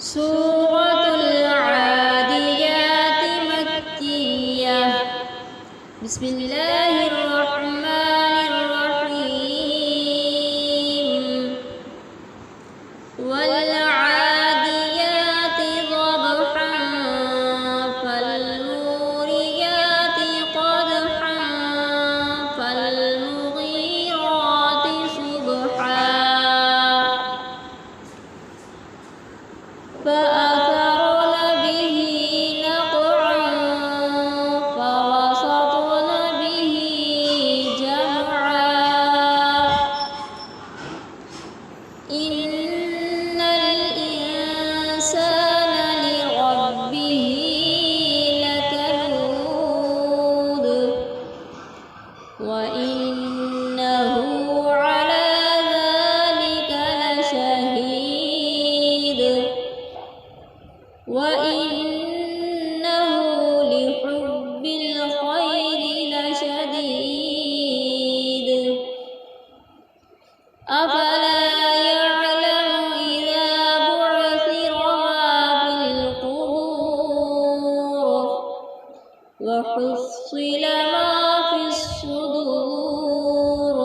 Suratul Adiyat Makkiyah. Bismillahirrahmanirrahim. Wal 'adiyati dhabhan fal muriyati qadhan fal mughirati subha فأثرن به نقعا فوسطن به جمعا إن الإنسان لربه لكنود وإنه على ذلك لشهيد وإنه لحب الخير لشديد أفلا يعلم إذا بعثر ما في القبور وحصل ما في الصدور